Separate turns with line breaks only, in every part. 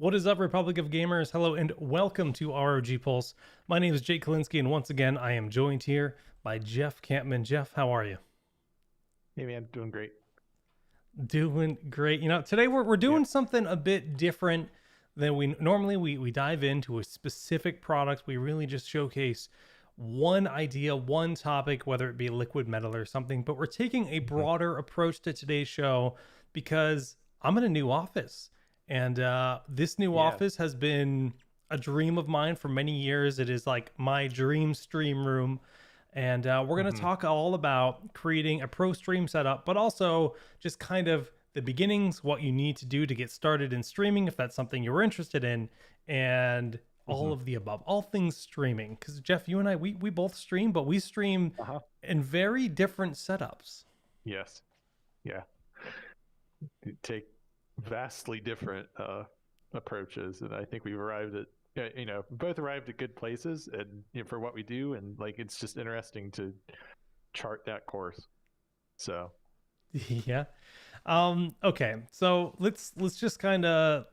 What is up, Republic of Gamers? Hello and welcome to ROG Pulse. My name is Jake Kalinsky, and once again, I am joined here by Jeff Campman. Jeff, how are you?
Hey man, doing great.
Doing great. You know, today we're doing something a bit different than we normally we dive into a specific product. We really just showcase one idea, one topic, whether it be liquid metal or something, but we're taking a broader approach to today's show because I'm in a new office. And this new office has been a dream of mine for many years. It is like my dream stream room. And we're going to talk all about creating a pro stream setup, but also just kind of the beginnings, what you need to do to get started in streaming, if that's something you're interested in, and all of the above, all things streaming. Because Jeff, you and I, we both stream, but we stream in very different setups.
Yes. Yeah. You take vastly different approaches, and I think we've arrived at both arrived at good places and for what we do, and like it's just interesting to chart that course. So
yeah. Okay, so let's just kind of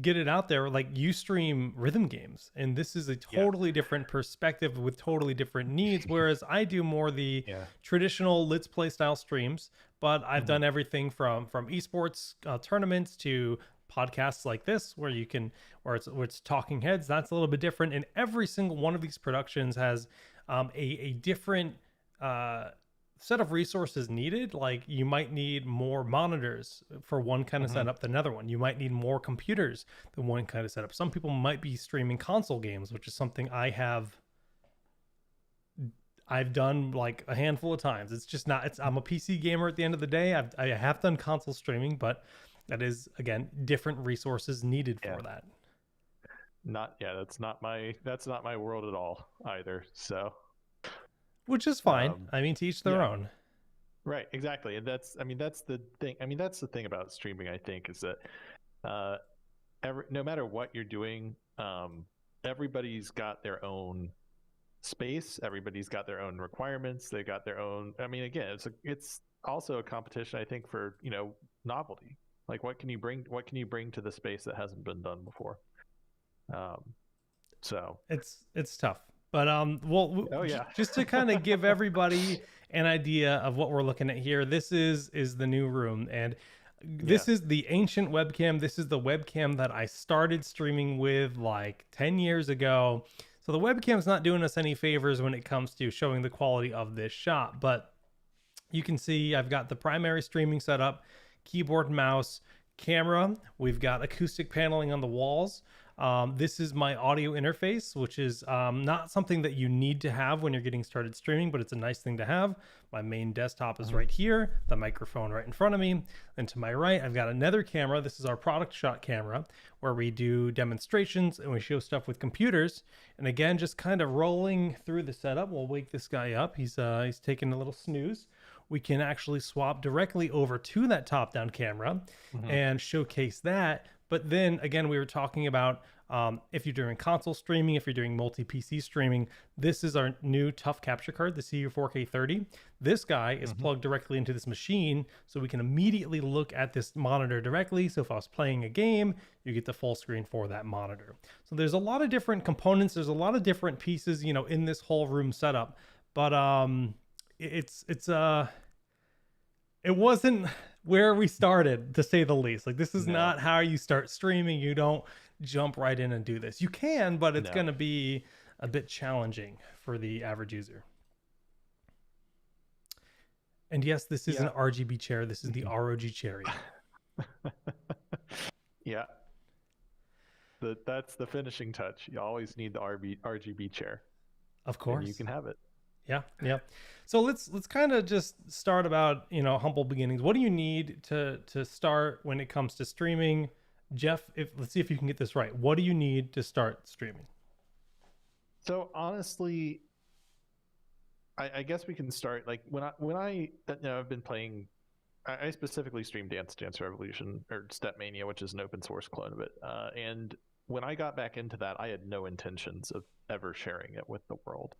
get it out there. Like, you stream rhythm games, and this is a totally different perspective with totally different needs, whereas I do more the traditional let's play style streams. But I've done everything from esports tournaments to podcasts like this, where it's talking heads. That's a little bit different, and every single one of these productions has a different set of resources needed. Like, you might need more monitors for one kind of setup than another one. You might need more computers than one kind of setup. Some people might be streaming console games, which is something I've done like a handful of times. It's just not, I'm a PC gamer at the end of the day. I have done console streaming, but that is, again, different resources needed for that.
That's not my world at all either. So,
which is fine. I mean, to each their own.
Right, exactly. And that's the thing. I mean, that's the thing about streaming, I think, is that no matter what you're doing, everybody's got their own space. Everybody's got their own requirements. They got their own. I mean, again, it's also a competition, I think, for novelty. Like, what can you bring? What can you bring to the space that hasn't been done before? So
it's tough. But just to kind of give everybody an idea of what we're looking at here, this is the new room, and this is the ancient webcam. This is the webcam that I started streaming with like 10 years ago. So the webcam's not doing us any favors when it comes to showing the quality of this shot, but you can see I've got the primary streaming setup, keyboard, mouse, camera. We've got acoustic paneling on the walls. This is my audio interface, which is not something that you need to have when you're getting started streaming, but it's a nice thing to have. My main desktop is right here, the microphone right in front of me. And to my right, I've got another camera. This is our product shot camera, where we do demonstrations and we show stuff with computers. And again, just kind of rolling through the setup. We'll wake this guy up. He's taking a little snooze. We can actually swap directly over to that top-down camera and showcase that. But then again, we were talking about if you're doing console streaming, if you're doing multi-PC streaming, this is our new tough capture card, the CU4K30. This guy is plugged directly into this machine, so we can immediately look at this monitor directly. So if I was playing a game, you get the full screen for that monitor. So there's a lot of different components. There's a lot of different pieces, in this whole room setup. But it wasn't where we started, to say the least. Like, this is not how you start streaming. You don't jump right in and do this. You can, but it's going to be a bit challenging for the average user. And yes, this is an RGB chair. This is the ROG Cherry.
That's the finishing touch. You always need the RGB chair.
Of course.
And you can have it.
Yeah. So let's kind of just start about, humble beginnings. What do you need to start when it comes to streaming? Jeff, let's see if you can get this right. What do you need to start streaming?
So honestly, I guess we can start like when I've been playing. I specifically stream Dance Revolution or Step Mania, which is an open source clone of it. And when I got back into that, I had no intentions of ever sharing it with the world.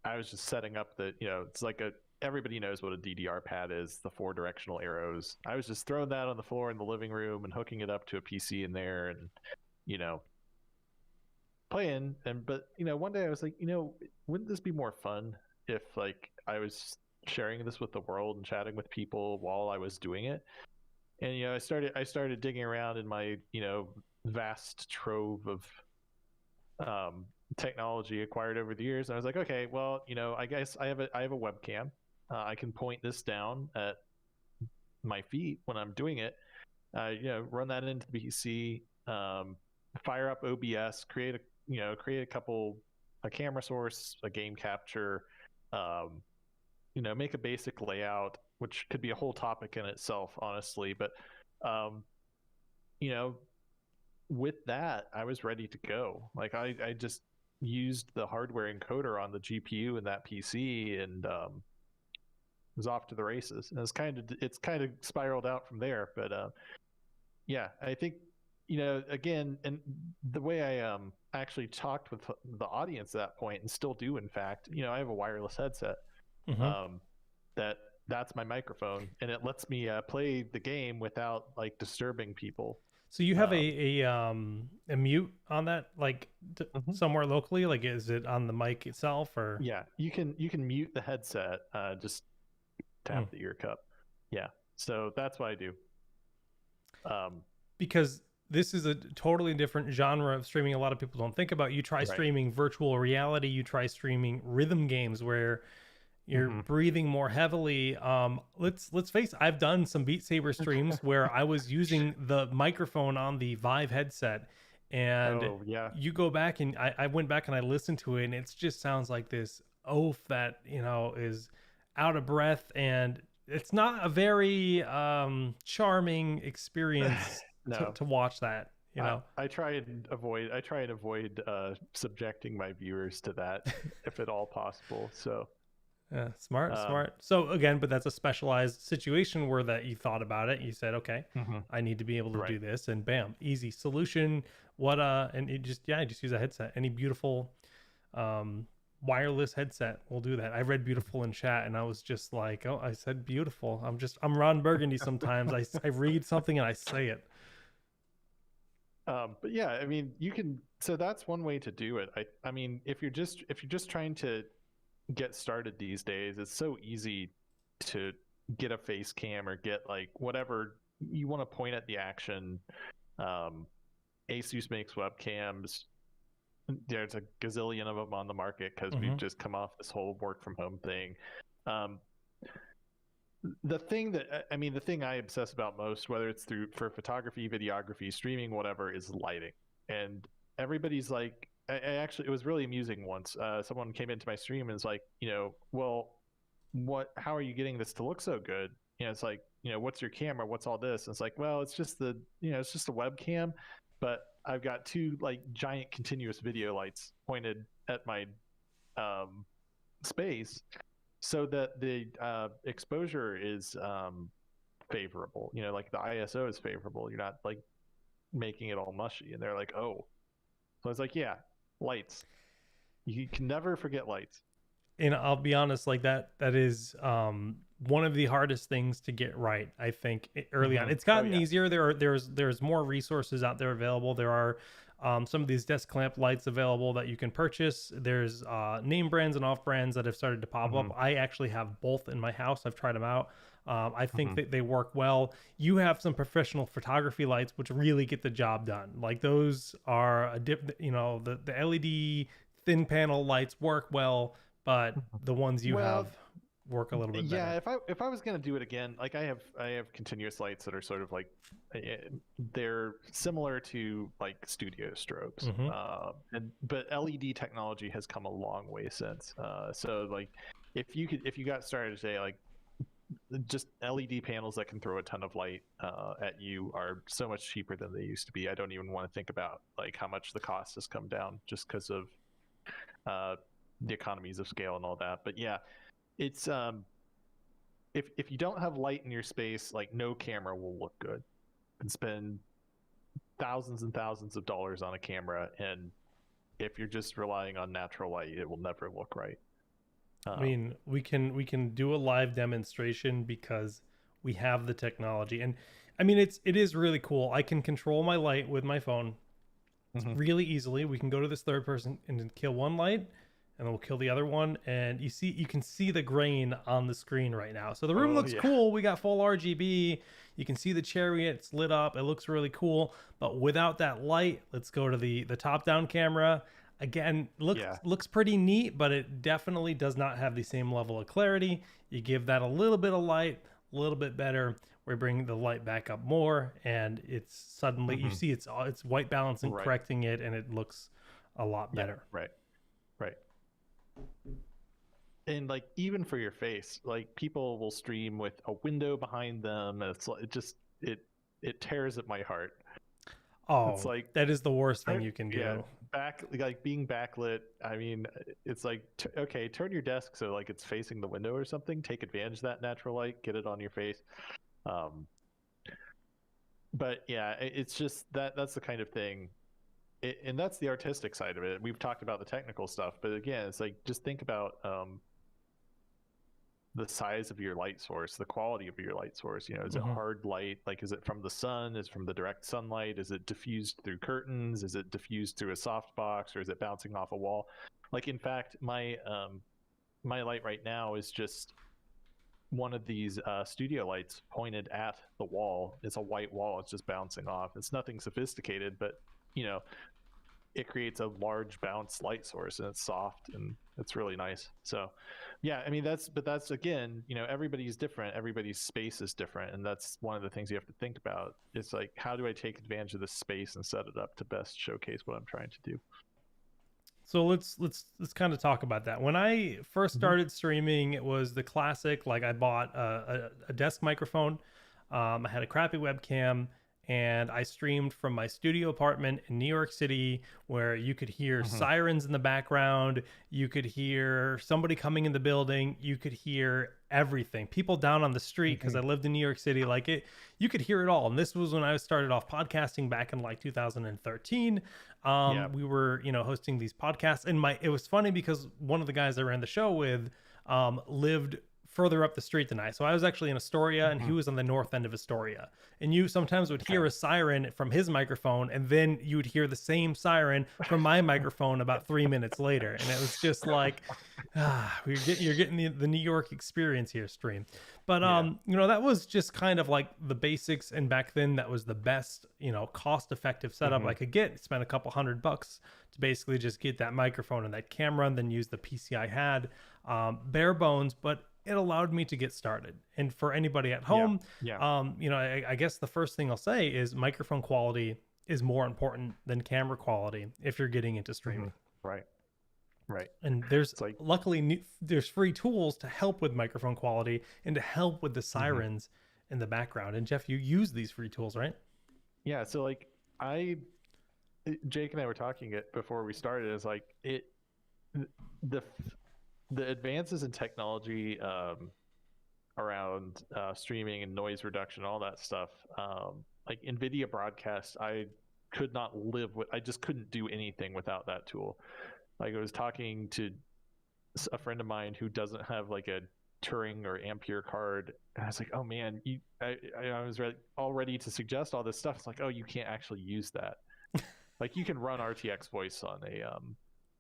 I was just setting up that, it's like everybody knows what a DDR pad is, the 4-directional arrows. I was just throwing that on the floor in the living room and hooking it up to a PC in there and, playing. But one day I was like, wouldn't this be more fun if like I was sharing this with the world and chatting with people while I was doing it? And I started digging around in my vast trove of technology acquired over the years. And I was like, okay, well, I guess I have a webcam. I can point this down at my feet when I'm doing it. Run that into the PC, fire up OBS, create a camera source, a game capture, make a basic layout, which could be a whole topic in itself, honestly. But with that, I was ready to go. Like I just used the hardware encoder on the GPU in that PC and was off to the races. And it's kind of spiraled out from there. But yeah, I think again, and the way I actually talked with the audience at that point, and still do, in fact, I have a wireless headset. That's my microphone, and it lets me play the game without like disturbing people.
So you have a mute on that, like somewhere locally? Like, is it on the mic itself, or?
Yeah, you can mute the headset. Just tap the ear cup. Yeah, so that's what I do.
Because this is a totally different genre of streaming. A lot of people don't think about. You try streaming virtual reality. You try streaming rhythm games where you're breathing more heavily. Let's face it, I've done some Beat Saber streams where I was using the microphone on the Vive headset, and you go back and I went back and I listened to it, and it just sounds like this oaf that is out of breath, and it's not a very charming experience to watch that.
I try and avoid subjecting my viewers to that if at all possible. So
yeah, smart. So again, but that's a specialized situation where that you thought about it. You said, okay, I need to be able to do this, and bam, easy solution. And you just use a headset. Any beautiful wireless headset will do that. I read beautiful in chat, and I was just like, oh, I said beautiful. I'm Ron Burgundy sometimes. I read something and I say it.
But yeah, I mean, so that's one way to do it. I mean, if you're just trying to get started these days, it's so easy to get a face cam or get like whatever you want to point at the action. Asus makes webcams. There's a gazillion of them on the market because we've just come off this whole work from home thing. The thing I obsess about most, whether it's for photography, videography, streaming, whatever, is lighting. And everybody's like, it was really amusing once. Someone came into my stream and was like, well, how are you getting this to look so good? It's like, what's your camera? What's all this? And it's like, well, it's just a webcam, but I've got two like giant continuous video lights pointed at my space, so that the exposure is favorable. Like the ISO is favorable. You're not like making it all mushy. And they're like, oh. So I was like, yeah, lights. You can never forget lights.
And I'll be honest, like that is one of the hardest things to get right, I think, early on. It's gotten easier. There's more resources out there available. There are some of these desk lamp lights available that you can purchase. There's name brands and off brands that have started to pop up. I actually have both in my house. I've tried them out. I think that they work well. You have some professional photography lights which really get the job done. Like those are the LED thin panel lights work well, but the ones you have work a little bit better.
Yeah, if I was going to do it again, like I have continuous lights that are sort of like they're similar to like studio strobes. But LED technology has come a long way since. So like if you got started today, like just LED panels that can throw a ton of light at you are so much cheaper than they used to be. I don't even want to think about like how much the cost has come down just because of the economies of scale and all that. But yeah, it's if you don't have light in your space, like no camera will look good. You can spend thousands and thousands of dollars on a camera, and if you're just relying on natural light, it will never look right.
I mean, we can do a live demonstration because we have the technology, and I mean it is really cool. I can control my light with my phone really easily. We can go to this third person and then kill one light, and then we'll kill the other one, and you can see the grain on the screen right now. So the room looks cool. We got full RGB. You can see the chariot. It's lit up. It looks really cool. But without that light, let's go to the top-down camera. Again, looks pretty neat, but it definitely does not have the same level of clarity. You give that a little bit of light, a little bit better. We bring the light back up more, and it's suddenly you see it's white balance and correcting it, and it looks a lot better.
Right. And like even for your face, like people will stream with a window behind them. And it tears at my heart.
Oh, it's like that is the worst thing you can do.
Yeah, being backlit. I mean, it's like okay, turn your desk so like it's facing the window or something. Take advantage of that natural light. Get it on your face. But yeah, it's just that's the kind of thing. And that's the artistic side of it. We've talked about the technical stuff, but again, it's like just think about the size of your light source, the quality of your light source. You know, is it hard light? Like, is it from the sun? Is it from the direct sunlight? Is it diffused through curtains? Is it diffused through a softbox, or is it bouncing off a wall? Like, in fact, my light right now is just one of these studio lights pointed at the wall. It's a white wall. It's just bouncing off. It's nothing sophisticated, but you know, it creates a large bounce light source, and it's soft and it's really nice. So yeah, I mean, that's again, you know, everybody's different. Everybody's space is different. And that's one of the things you have to think about. It's like, how do I take advantage of this space and set it up to best showcase what I'm trying to do?
So let's kind of talk about that. When I first started streaming, it was the classic, like I bought a desk microphone. I had a crappy webcam, and I streamed from my studio apartment in New York City, where you could hear sirens in the background. You could hear somebody coming in the building. You could hear everything. People down on the street, because I lived in New York City, like you could hear it all. And this was when I started off podcasting back in like 2013. We were, you know, hosting these podcasts, and it was funny because one of the guys I ran the show with lived further up the street than I. So I was actually in Astoria, and he was on the north end of Astoria. And you sometimes would hear a siren from his microphone, and then you would hear the same siren from my microphone about 3 minutes later. And it was just like, you're getting the New York experience here, stream. But you know, that was just kind of like the basics. And back then, that was the best, you know, cost-effective setup I could get. Spend a couple $100 to basically just get that microphone and that camera, and then use the PC I had, bare bones, but it allowed me to get started. And for anybody at home, you know, I guess the first thing I'll say is microphone quality is more important than camera quality if you're getting into streaming.
Right.
And there's luckily there's free tools to help with microphone quality and to help with the sirens in the background. And Jeff, you use these free tools, right?
Yeah. So like Jake and I were talking it before we started. Is like the advances in technology around streaming and noise reduction, all that stuff, like NVIDIA Broadcast, I could not live with. I just couldn't do anything without that tool. Like, I was talking to a friend of mine who doesn't have like a Turing or Ampere card, and I was like, oh man, I was all ready to suggest all this stuff. It's like, oh, you can't actually use that. Like, you can run RTX voice on a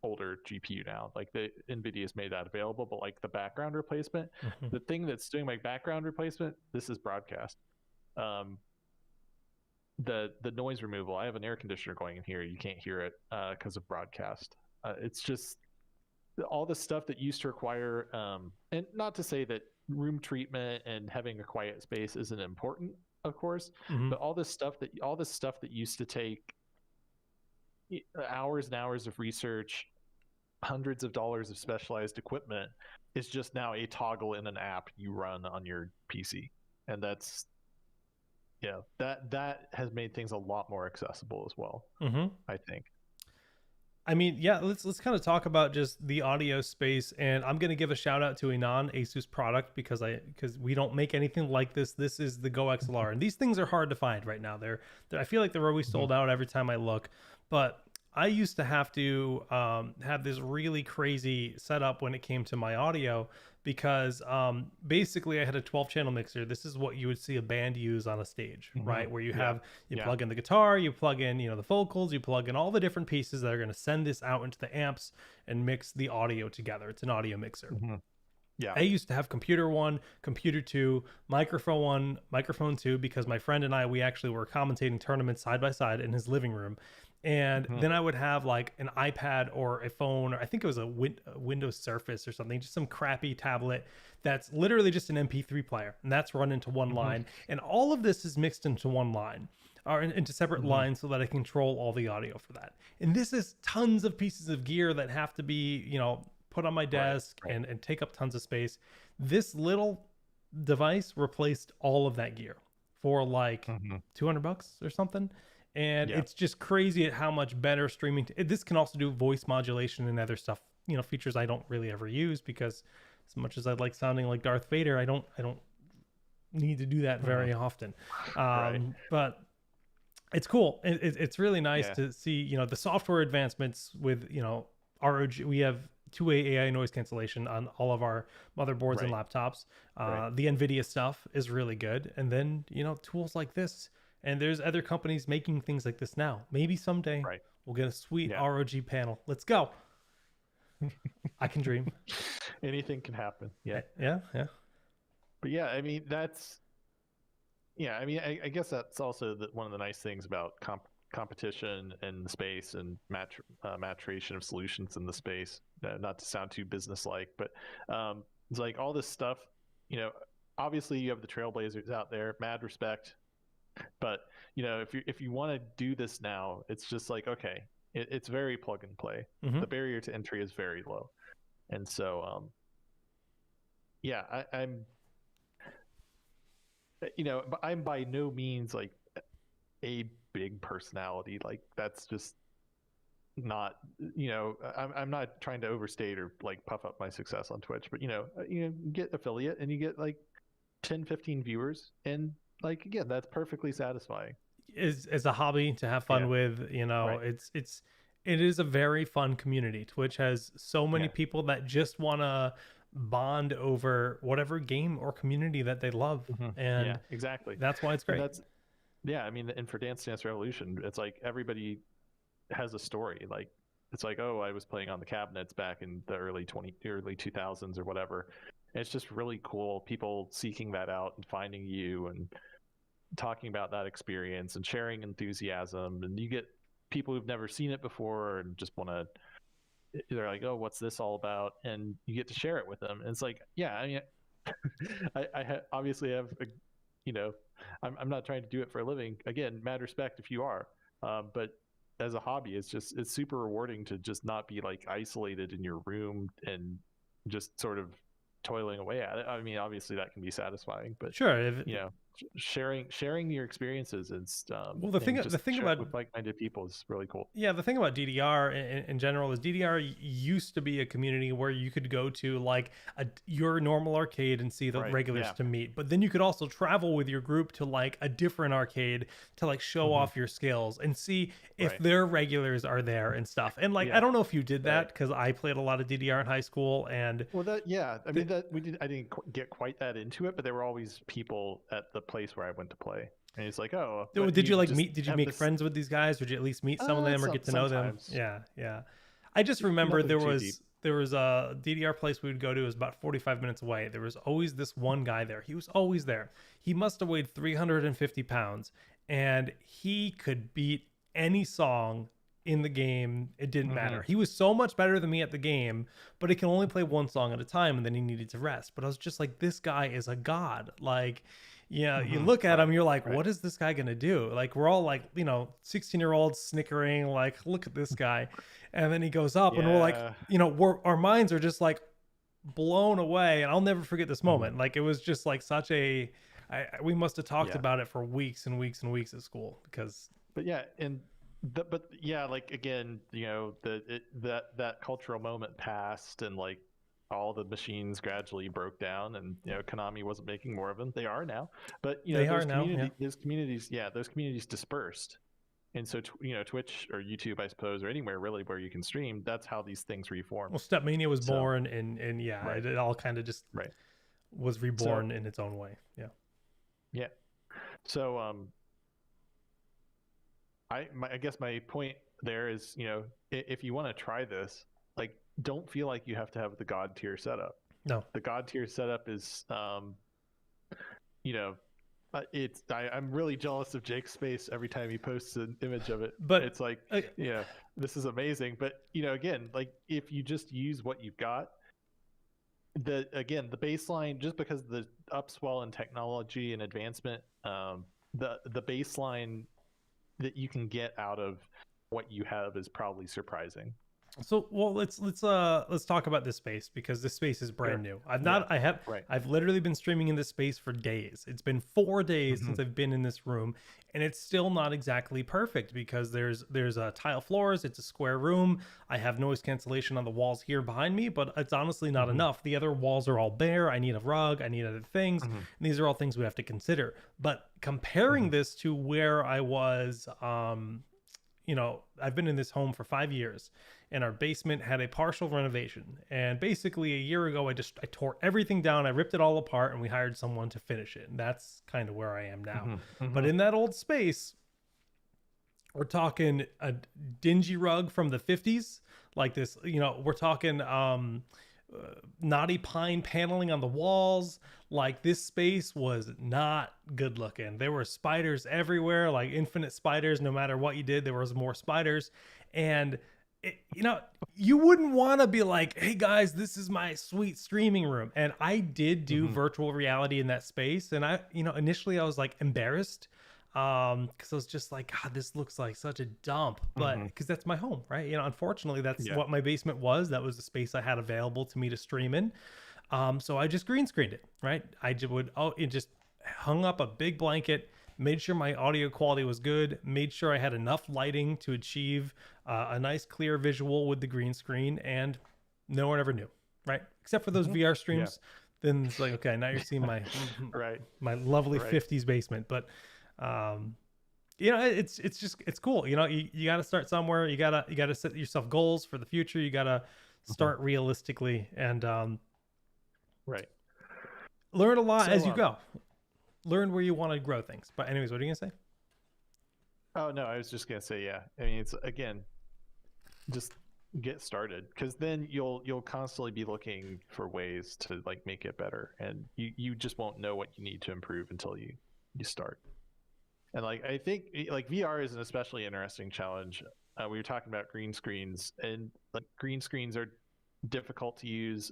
older GPU now. Like, the NVIDIA's made that available, but like the background replacement, the thing that's doing my background replacement, this is broadcast. The noise removal, I have an air conditioner going in here, you can't hear it because of broadcast. It's just all the stuff that used to require, and not to say that room treatment and having a quiet space isn't important, of course, but all this stuff that used to take hours and hours of research, hundreds of dollars of specialized equipment, is just now a toggle in an app you run on your PC. And that's, that has made things a lot more accessible as well, I think.
I mean, yeah, let's kind of talk about just the audio space, and I'm going to give a shout out to a non-Asus product because we don't make anything like this. This is the Go XLR, and these things are hard to find right now. I feel like they're always sold out every time I look, but I used to have to have this really crazy setup when it came to my audio because basically I had a 12 channel mixer. This is what you would see a band use on a stage, right? Where you have, you plug in the guitar, you plug in, the vocals, you plug in all the different pieces that are going to send this out into the amps and mix the audio together. It's an audio mixer.
Yeah.
I used to have computer 1, computer 2, microphone 1, microphone 2, because my friend and I, we actually were commentating tournaments side by side in his living room. And then I would have like an iPad or a phone, or I think it was a Windows Surface or something, just some crappy tablet that's literally just an MP3 player. And that's run into one line. And all of this is mixed into one line, or into separate lines, so that I control all the audio for that. And this is tons of pieces of gear that have to be, put on my desk and take up tons of space. This little device replaced all of that gear for like $200 or something. And it's just crazy at how much better streaming. This can also do voice modulation and other stuff, features I don't really ever use, because as much as I'd like sounding like Darth Vader, I don't need to do that very often. But it's cool. It's really nice to see, the software advancements with, ROG. We have 2-way AI noise cancellation on all of our motherboards and laptops. The NVIDIA stuff is really good. And then, tools like this. And there's other companies making things like this now. Maybe someday we'll get a sweet ROG panel. Let's go. I can dream.
Anything can happen. Yeah. But yeah, I mean, I guess that's also one of the nice things about competition in the space and maturation of solutions in the space. Not to sound too business-like, but it's like all this stuff, obviously you have the trailblazers out there, mad respect. But if you want to do this now, it's just like, okay, it's very plug and play. The barrier to entry is very low, and so I'm by no means like a big personality. Like, that's just not, I'm not trying to overstate or like puff up my success on Twitch, but you get affiliate and you get like 10-15 viewers, and like, again, that's perfectly satisfying.
As a hobby to have fun with, it is a very fun community. Twitch has so many people that just want to bond over whatever game or community that they love. And
exactly.
That's why it's great.
And for Dance Dance Revolution, it's like everybody has a story. Like, it's like, oh, I was playing on the cabinets back in the early 2000s or whatever. And it's just really cool, people seeking that out and finding you and talking about that experience and sharing enthusiasm. And you get people who've never seen it before and just want to, they're like, oh, what's this all about? And you get to share it with them. And it's like, I obviously have I'm not trying to do it for a living. Again, mad respect if you are, but as a hobby, it's super rewarding to just not be like isolated in your room and just sort of toiling away at it. I mean, obviously that can be satisfying, but
sure,
sharing your experiences is
the thing about
with like-minded people is really cool.
The thing about DDR in general is DDR used to be a community where you could go to like your normal arcade and see the regulars to meet, but then you could also travel with your group to like a different arcade to like show off your skills and see if their regulars are there and stuff. And like, I don't know if you did that, because I played a lot of DDR in high school, and
I didn't get quite that into it, but there were always people at the place where I went to play, and it's like, oh,
did you make friends with these guys, or did you at least meet some of them or get to know them? I just remember there was a DDR place we would go to. It was about 45 minutes away. There was always this one guy there. He was always there. He must have weighed 350 pounds, and he could beat any song in the game. It didn't matter. He was so much better than me at the game, but he can only play one song at a time, and then he needed to rest. But I was just like, this guy is a god. Like, you look at him, you're like, what is this guy gonna do? Like, we're all like, 16-year-olds snickering, like, look at this guy. And then he goes up and we're like, our minds are just like blown away. And I'll never forget this moment. Like, it was just like such we must have talked about it for weeks and weeks and weeks at school, because like, again, that cultural moment passed, and like all the machines gradually broke down, and Konami wasn't making more of them. They are now, but those communities dispersed,
And so, Twitch or YouTube, I suppose, or anywhere really where you can stream, that's how these things reform.
Well, Stepmania was born, and yeah,
right.
it all kind of just was reborn in its own way. Yeah.
Yeah. So, I guess my point there is, if you want to try this, like, don't feel like you have to have the God tier setup.
No,
the God tier setup is, I'm really jealous of Jake's face every time he posts an image of it. But it's like, this is amazing. But again, like, if you just use what you've got, the baseline, just because of the upswell in technology and advancement, the baseline that you can get out of what you have is probably surprising.
So, well, let's talk about this space, because this space is brand new. I've literally been streaming in this space for days. It's been 4 days since I've been in this room, and it's still not exactly perfect, because there's tile floors. It's a square room. I have noise cancellation on the walls here behind me, but it's honestly not enough. The other walls are all bare. I need a rug. I need other things. And these are all things we have to consider. But comparing this to where I was, I've been in this home for 5 years, and our basement had a partial renovation. And basically a year ago, I tore everything down. I ripped it all apart, and we hired someone to finish it. And that's kind of where I am now. But in that old space, we're talking a dingy rug from the 50s, like this, we're talking, knotty pine paneling on the walls. Like, this space was not good looking. There were spiders everywhere, like infinite spiders. No matter what you did, there was more spiders. And you wouldn't want to be like, hey guys, this is my sweet streaming room. And I did do virtual reality in that space. And initially I was like embarrassed, because I was just like, God, this looks like such a dump. But because that's my home, right? Unfortunately, that's what my basement was. That was the space I had available to me to stream in. So I just green screened it, right? It just hung up a big blanket, made sure my audio quality was good, made sure I had enough lighting to achieve a nice clear visual with the green screen, and no one ever knew, right? Except for those VR streams. Then it's like, okay, now you're seeing my my lovely 50s basement. But it's cool. You got to start somewhere. You gotta set yourself goals for the future. You gotta start realistically, and learn a lot as you go. Learn where you want to grow things. But anyways, what are you gonna say?
Oh no, I was just gonna say, I mean, it's, again, just get started, because then you'll constantly be looking for ways to, like, make it better, and you just won't know what you need to improve until you start. And, like, I think, like, VR is an especially interesting challenge. We were talking about green screens, and, like, green screens are difficult to use,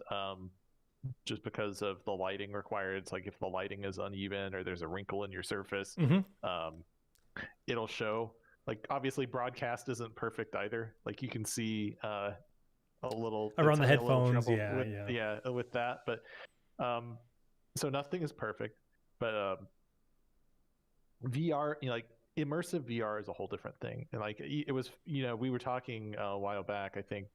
just because of the lighting required. It's like, if the lighting is uneven or there's a wrinkle in your surface, it'll show. Like, obviously broadcast isn't perfect either. Like, you can see a little
around the headphones,
with that. But so nothing is perfect. But VR, like, immersive VR is a whole different thing. And, like, it was, we were talking a while back, I think,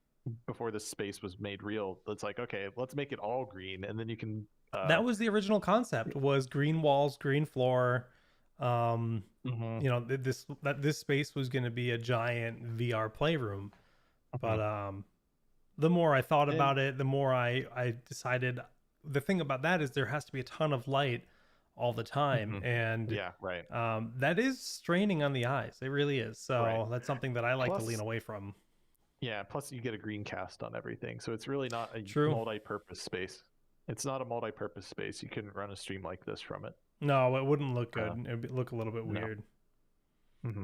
before this space was made real. It's like, okay, let's make it all green, and then you can
that was the original concept, was green walls, green floor. This space was going to be a giant VR playroom. But the more I thought about it, the more I decided, the thing about that is there has to be a ton of light all the time, and that is straining on the eyes. It really is. So that's something that I like to lean away from.
Yeah, plus you get a green cast on everything, so it's really not a multi-purpose space. It's not a multi-purpose space. You couldn't run a stream like this from it.
No, it wouldn't look good. It would look a little bit weird.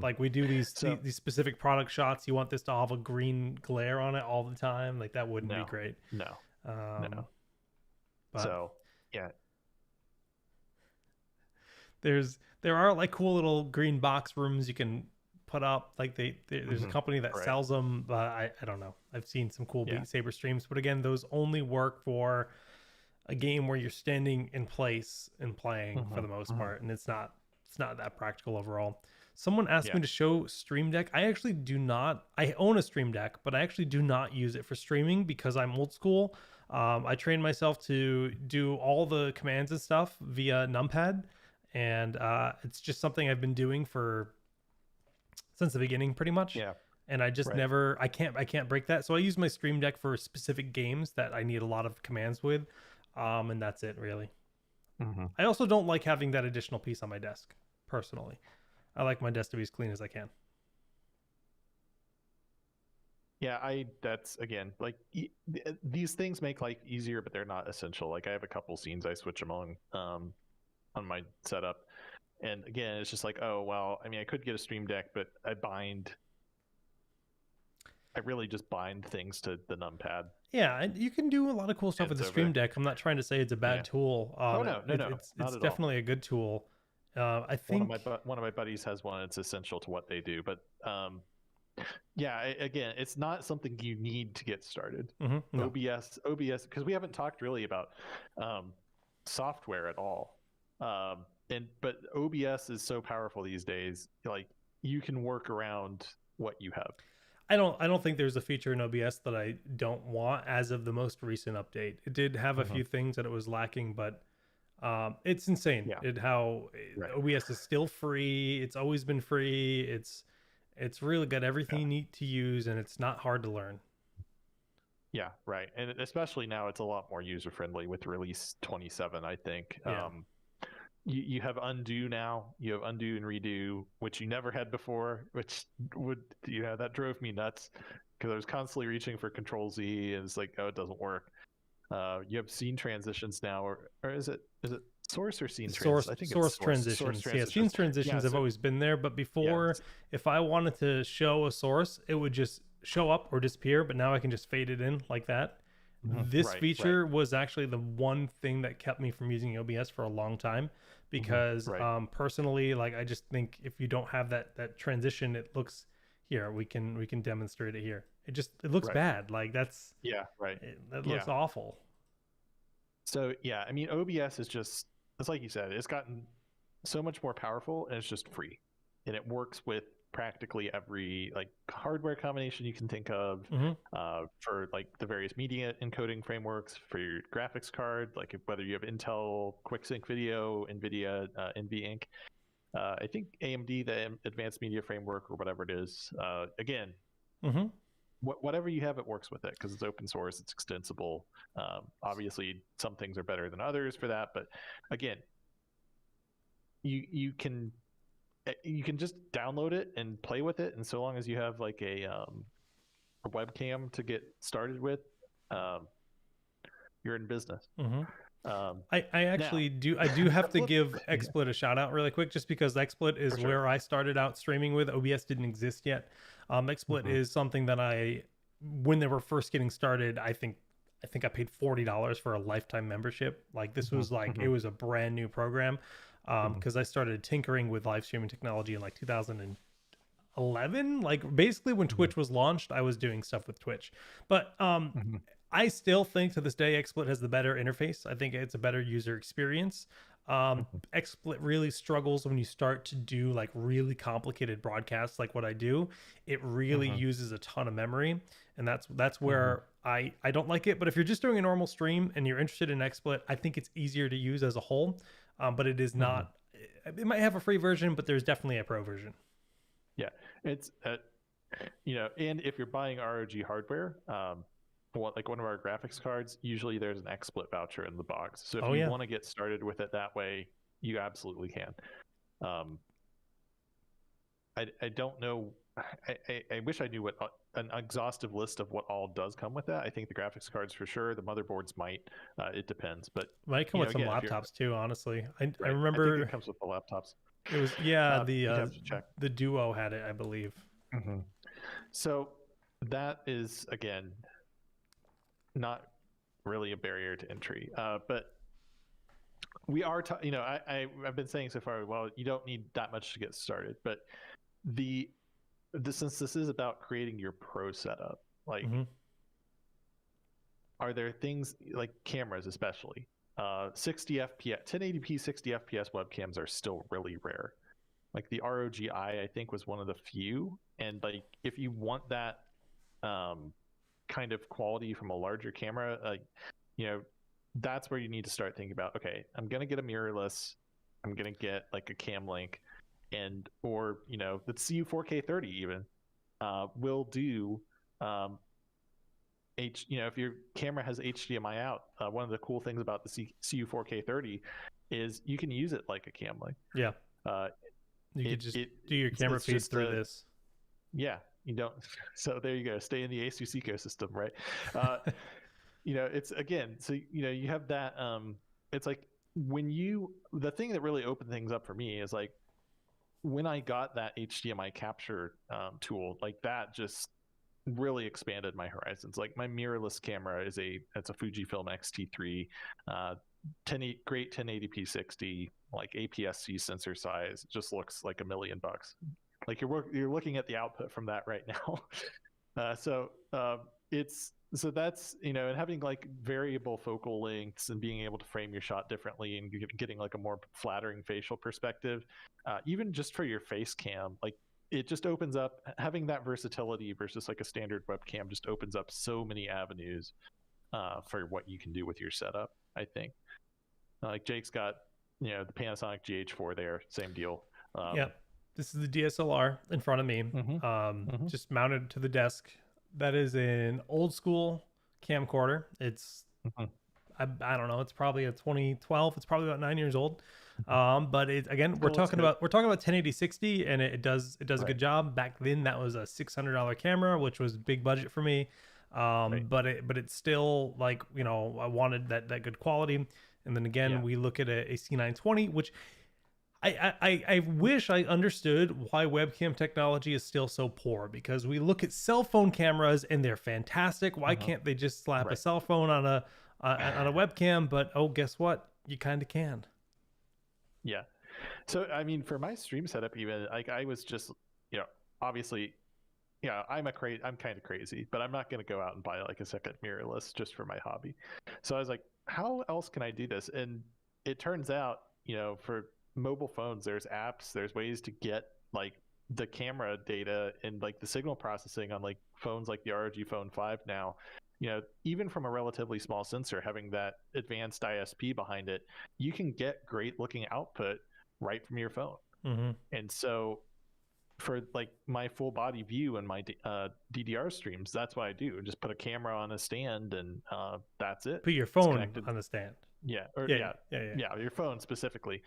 Like, we do these specific product shots. You want this to have a green glare on it all the time. Like, that wouldn't be great.
No.
But
so yeah,
there are, like, cool little green box rooms you can put up. Like, there's a company that sells them, but I don't know. I've seen some cool Beat Saber streams, but again, those only work for a game where you're standing in place and playing for the most part, and it's not that practical overall. Someone asked me to show Stream Deck. I actually do not. I own a Stream Deck, but I actually do not use it for streaming because I'm old school. I trained myself to do all the commands and stuff via numpad, and it's just something I've been doing since the beginning, pretty much.
Yeah.
And I just never, I can't break that. So I use my Stream Deck for specific games that I need a lot of commands with, and that's it really. I also don't like having that additional piece on my desk personally. I like my desk to be as clean as I can.
Yeah, that's again, like these things make life easier, but they're not essential. Like I have a couple scenes I switch among on my setup, and again, it's just like, oh well, I mean, I could get a Stream Deck, but I really just bind things to the numpad.
Yeah, and you can do a lot of cool stuff with the Stream Deck. I'm not trying to say it's a bad tool.
No,
it's definitely a good tool. I think
one of my buddies has one. It's essential to what they do, but yeah, again, it's not something you need to get started.
No.
OBS, because we haven't talked really about software at all. But OBS is so powerful these days. Like you can work around what you have.
I don't think there's a feature in OBS that I don't want as of the most recent update. It did have a few things that it was lacking, but it's insane OBS is still free. It's always been free. It's really got everything you need to use, and it's not hard to learn.
Yeah, right. And especially now it's a lot more user friendly with release 27, I think.
Yeah.
You have undo now. You have undo and redo, which you never had before, which that drove me nuts because I was constantly reaching for Control Z and it's like, oh, it doesn't work. You have scene transitions now, or is it source or scene transitions? I think
source
it's
transitions. Yeah, scene transitions have always been there, but before, if I wanted to show a source, it would just show up or disappear, but now I can just fade it in like that. This feature was actually the one thing that kept me from using OBS for a long time because personally, like I just think if you don't have that transition, it looks here. We can demonstrate it here. It looks bad. Like that's that looks awful.
So yeah, I mean OBS is just, it's like you said, it's gotten so much more powerful and it's just free, and it works with practically every like hardware combination you can think of for like the various media encoding frameworks for your graphics card, like whether you have Intel QuickSync Video, NVIDIA NVINC, I think AMD, the Advanced Media Framework or whatever it is. Again, whatever you have, it works with it because it's open source, it's extensible. Obviously, some things are better than others for that, but again, you can just download it and play with it, and so long as you have like a webcam to get started with, you're in business.
I actually do have to give XSplit a shout out really quick, just because XSplit is where I started out streaming with. OBS didn't exist yet. XSplit is something that when they were first getting started, I think I paid $40 for a lifetime membership. Like this was like it was a brand new program. Because I started tinkering with live streaming technology in like 2011, like basically when Twitch was launched, I was doing stuff with Twitch. But I still think to this day XSplit has the better interface. I think it's a better user experience. XSplit really struggles when you start to do like really complicated broadcasts like what I do. It really uses a ton of memory, and that's where I don't like it. But if you're just doing a normal stream and you're interested in XSplit, I think it's easier to use as a whole. But it is not. It might have a free version, but there's definitely a pro version.
Yeah, it's and if you're buying ROG hardware, like one of our graphics cards, usually there's an XSplit voucher in the box. So if you want to get started with it that way, you absolutely can. I don't know. I wish I knew what an exhaustive list of what all does come with that. I think the graphics cards for sure. The motherboards might. It depends, but
might come with some laptops too. Honestly, I remember
I think it comes with the laptops.
It was the Duo had it, I believe.
So that is again not really a barrier to entry, but we are. I've been saying so far. Well, you don't need that much to get started, but since this is about creating your pro setup, like are there things like cameras, especially 60 fps 1080p 60 fps webcams are still really rare. Like the ROG I think was one of the few, and like if you want that kind of quality from a larger camera, that's where you need to start thinking about, okay, I'm gonna get a mirrorless, I'm gonna get like a cam link, or the CU4K30 even will do if your camera has HDMI out. One of the cool things about the CU4K30 is you can use it like a cam link.
Yeah. You could just do your camera feeds through this.
Yeah, you don't. So there you go. Stay in the Asus ecosystem, right? It's again. So you have that. It's like the thing that really opened things up for me is like when I got that HDMI capture tool, like that just really expanded my horizons. Like my mirrorless camera it's a Fujifilm X-T3, great 1080p 60, like APS-C sensor size. It just looks like $1 million. Like you're looking at the output from that right now. So that's and having like variable focal lengths and being able to frame your shot differently and getting like a more flattering facial perspective, even just for your face cam, like it just opens up. Having that versatility versus like a standard webcam just opens up so many avenues for what you can do with your setup. I think like Jake's got the Panasonic GH4 there, same deal.
Yeah, this is the DSLR in front of me, just mounted to the desk. That is an old school camcorder. It's I don't know, it's probably a 2012. It's probably about 9 years old. But we're talking about 1080/60, and it does a good job. Back then that was a $600 camera, which was big budget for me. But it's still like, I wanted that good quality. And then again, we look at a C920, which I wish I understood why webcam technology is still so poor, because we look at cell phone cameras and they're fantastic. Why can't they just slap a cell phone on a webcam? But guess what? You kind of can.
Yeah. So I mean, for my stream setup, even like I was just, obviously, I'm kind of crazy, but I'm not going to go out and buy like a second mirrorless just for my hobby. So I was like, how else can I do this? And it turns out, for mobile phones, there's apps, there's ways to get like the camera data and like the signal processing on like phones like the ROG Phone 5 now. Even from a relatively small sensor, having that advanced ISP behind it, you can get great looking output right from your phone. And so for like my full body view and my DDR streams, that's what I do. Just put a camera on a stand and that's it.
Put your phone on the stand.
Yeah. Your phone specifically.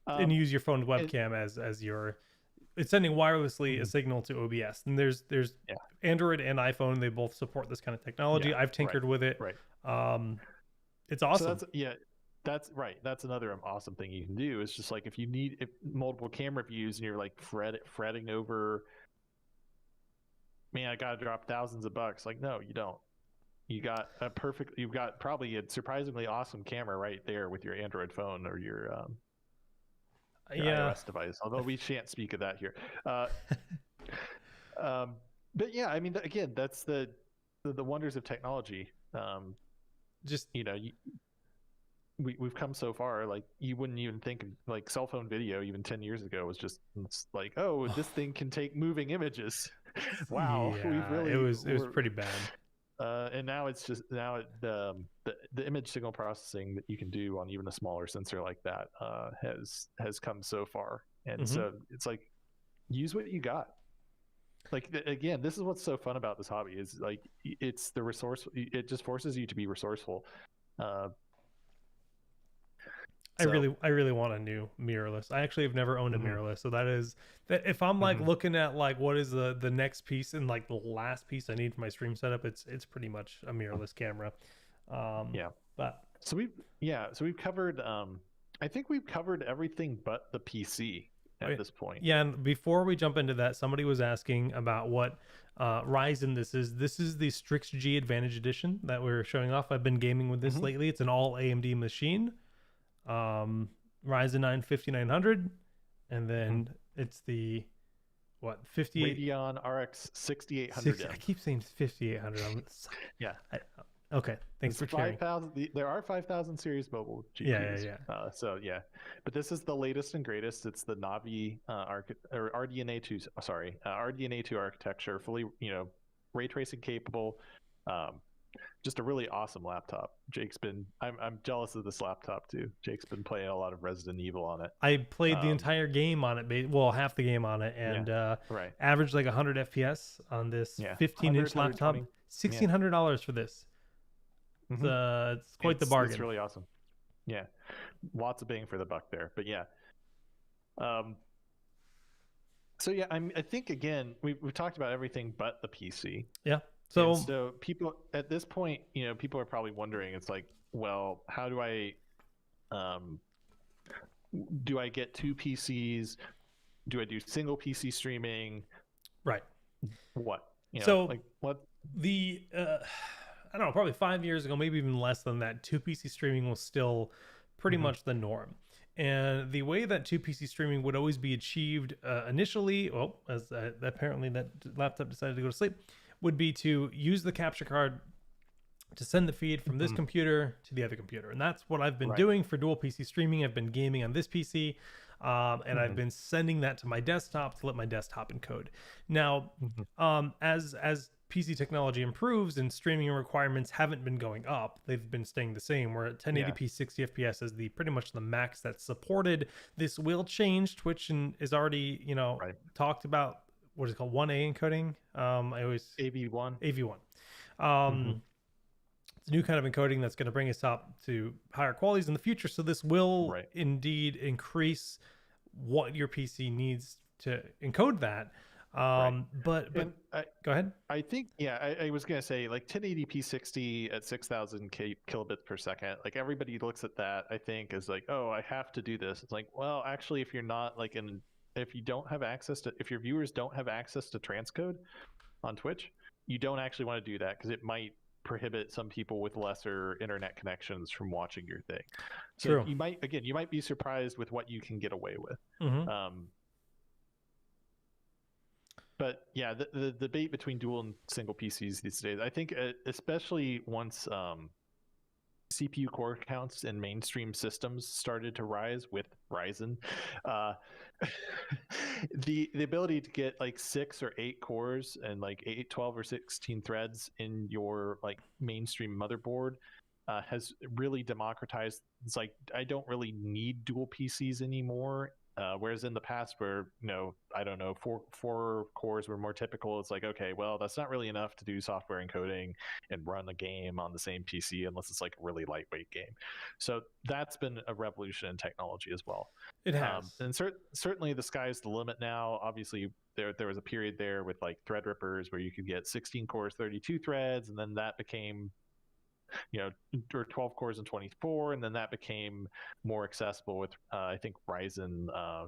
And use your phone webcam as your. It's sending wirelessly a signal to OBS, and there's Android and iPhone. They both support this kind of technology. I've tinkered with it.
Right.
It's awesome.
So that's right. That's another awesome thing you can do. Is just like if you need multiple camera views and you're like fretting over, man, I gotta drop thousands of bucks. Like, no, you don't. You've got probably a surprisingly awesome camera right there with your Android phone or your iOS device, although we shan't speak of that here. But yeah, I mean, again, that's the wonders of technology. We've come so far. Like you wouldn't even think of like cell phone video even 10 years ago was just like, oh, this thing can take moving images. Wow,
it was pretty bad.
And now it's just the image signal processing that you can do on even a smaller sensor like that has come so far, and so it's like use what you got. Like again, this is what's so fun about this hobby is like it's the resource. It just forces you to be resourceful.
I really want a new mirrorless. I actually have never owned a mirrorless, so that if I'm like looking at like what is the next piece and like the last piece I need for my stream setup, it's pretty much a mirrorless camera. But
so we've covered I think we've covered everything but the PC at this point.
Yeah, and before we jump into that, somebody was asking about what Ryzen this is. This is the Strix G Advantage Edition that we're showing off. I've been gaming with this lately. It's an all AMD machine. Ryzen 9 5900, and then it's the 58
Radeon RX 6800.
I keep saying 5800.
Yeah.
Okay, thanks for sharing.
There are 5000 series mobile GPUs. But this is the latest and greatest. It's the Navi RDNA2 RDNA2 architecture, fully ray tracing capable. just a really awesome laptop. I'm jealous of this laptop too. Jake's been playing a lot of Resident Evil on it.
I played the entire game on it, well, half the game on it, and
right.
averaged like 100 FPS on this 15-inch laptop. $1,600 for this. It's quite the bargain.
It's really awesome. Yeah, lots of bang for the buck there. But yeah, so yeah, I think again we've talked about everything but the PC.
Yeah.
So people at this point, people are probably wondering. It's like, well, how do I get two PCs? Do I do single PC streaming?
Right.
What?
Like what? I don't know, probably 5 years ago, maybe even less than that, 2PC streaming was still pretty much the norm. And the way that 2PC streaming would always be achieved initially, well, as apparently that laptop decided to go to sleep, would be to use the capture card to send the feed from this computer to the other computer. And that's what I've been doing for dual PC streaming. I've been gaming on this PC, and I've been sending that to my desktop to let my desktop encode. Now, as PC technology improves and streaming requirements haven't been going up, they've been staying the same. We're at 1080p 60 FPS is pretty much the max that's supported. This will change. Twitch is already talked about what is it called, 1A encoding. I always
AV1.
It's a new kind of encoding that's going to bring us up to higher qualities in the future. So this will indeed increase what your PC needs to encode that. But go ahead.
I think, I was going to say, like 1080p 60 at 6,000 kilobits per second. Like everybody looks at that, I think, as like, oh, I have to do this. It's like, well, actually, if you're not like if you don't have access to, if your viewers don't have access to transcode on Twitch, you don't actually want to do that because it might prohibit some people with lesser internet connections from watching your thing. So
True.
you might be surprised with what you can get away with. But yeah, the debate between dual and single PCs these days, I think, especially once CPU core counts in mainstream systems started to rise with Ryzen, the ability to get like 6 or 8 cores and like 8, 12, or 16 threads in your like mainstream motherboard has really democratized. It's like, I don't really need dual PCs anymore. Whereas in the past, where I don't know, four cores were more typical. It's like, okay, well, that's not really enough to do software encoding and run a game on the same PC unless it's like a really lightweight game. So that's been a revolution in technology as well.
It has,
and certainly the sky's the limit now. Obviously, there was a period there with like Threadrippers where you could get 16 cores, 32 threads, and then that became or 12 cores and 24, and then that became more accessible with I think Ryzen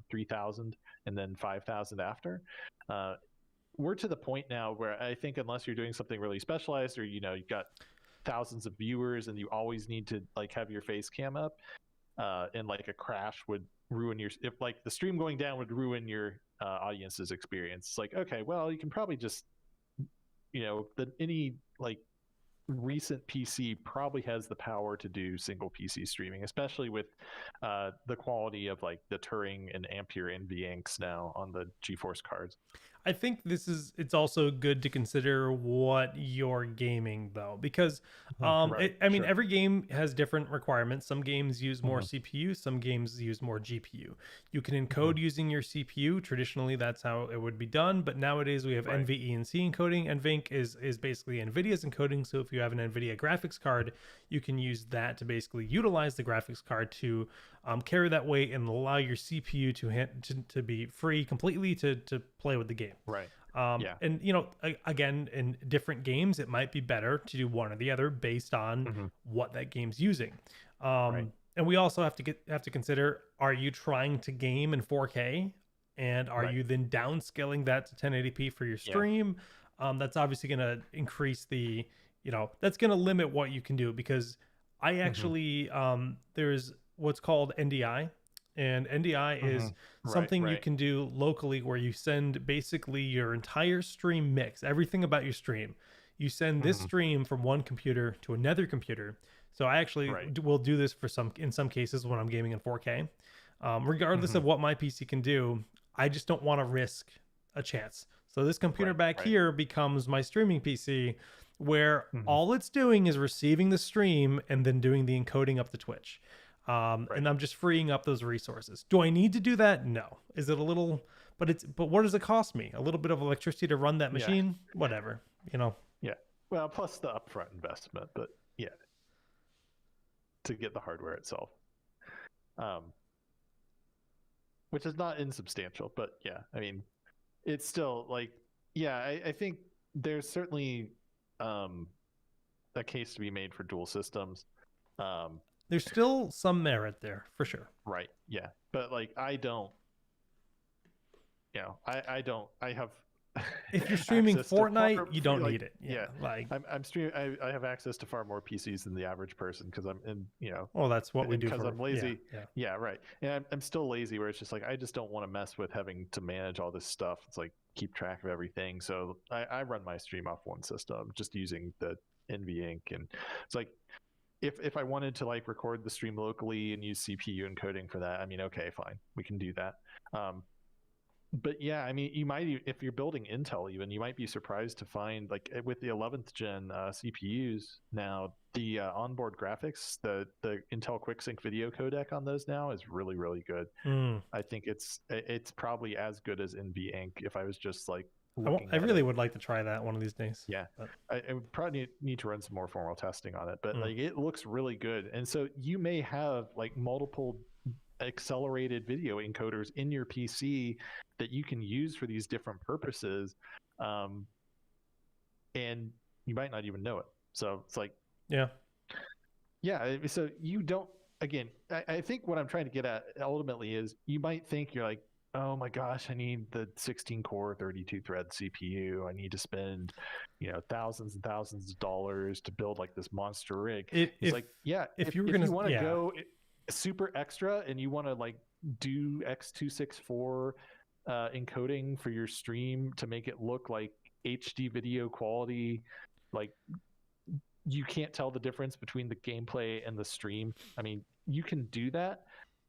3000 and then 5000 after. We're to the point now where I think unless you're doing something really specialized, or you've got thousands of viewers and you always need to like have your face cam up, and like a crash would ruin if like the stream going down would ruin your audience's experience. It's like, okay, well, you can probably just any like recent PC probably has the power to do single PC streaming, especially with the quality of like the Turing and Ampere NVEncs now on the GeForce cards.
I think it's also good to consider what you're gaming though, because every game has different requirements. Some games use more CPU, some games use more GPU. You can encode using your CPU. Traditionally, that's how it would be done, but nowadays we have NVEnc encoding. NVEnc is basically NVIDIA's encoding. So if you have an NVIDIA graphics card, you can use that to basically utilize the graphics card to carry that weight and allow your CPU to be free completely to play with the game.
Right.
And again, in different games, it might be better to do one or the other based on what that game's using. And we also have to consider: are you trying to game in 4K, and are you then downscaling that to 1080p for your stream? That's obviously going to increase that's going to limit what you can do, because I actually there's what's called NDI. And NDI is something you can do locally, where you send basically your entire stream mix, everything about your stream. You send this stream from one computer to another computer. So I actually will do this in some cases when I'm gaming in 4K. Regardless of what my PC can do, I just don't want to risk a chance. So this computer back here becomes my streaming PC. where all it's doing is receiving the stream and then doing the encoding up to Twitch. And I'm just freeing up those resources. Do I need to do that? No. Is it a little, but what does it cost me? A little bit of electricity to run that machine? Whatever,
Yeah. Well, plus the upfront investment, but yeah, to get the hardware itself. Which is not insubstantial, but yeah, I mean, it's still like, yeah, I think there's certainly a case to be made for dual systems.
There's still some merit there for sure.
Right. Yeah. But like, I don't, I have,
if you're streaming Fortnite, you don't need it.
Yeah. Like I'm streaming, I have access to far more PCs than the average person because I'm in,
well, that's what we do
because I'm lazy.
Yeah.
Right. And I'm still lazy where it's just like, I just don't want to mess with having to manage all this stuff. It's like, keep track of everything. So I run my stream off one system just using the NVEnc. And it's like, if I wanted to like record the stream locally and use CPU encoding for that, I mean, okay, fine, we can do that. But yeah, I mean, you might, if you're building Intel even, you might be surprised to find like with the 11th gen CPUs now, the onboard graphics, the Intel QuickSync video codec on those now is really, really good. I think it's probably as good as NVEnc if I was just like
I really would like to try that one of these days.
Yeah, I would probably need to run some more formal testing on it, but like it looks really good. And so you may have like multiple accelerated video encoders in your PC that you can use for these different purposes, and you might not even know it. So it's like, yeah. So you don't. Again, I think what I'm trying to get at ultimately is you might think you're like, oh my gosh, I need the 16-core, 32-thread CPU. I need to spend, thousands and thousands of dollars to build like this monster rig. It's like, yeah, if you want to go super extra and you want to like do X264 encoding for your stream to make it look like HD video quality, like you can't tell the difference between the gameplay and the stream. I mean, you can do that.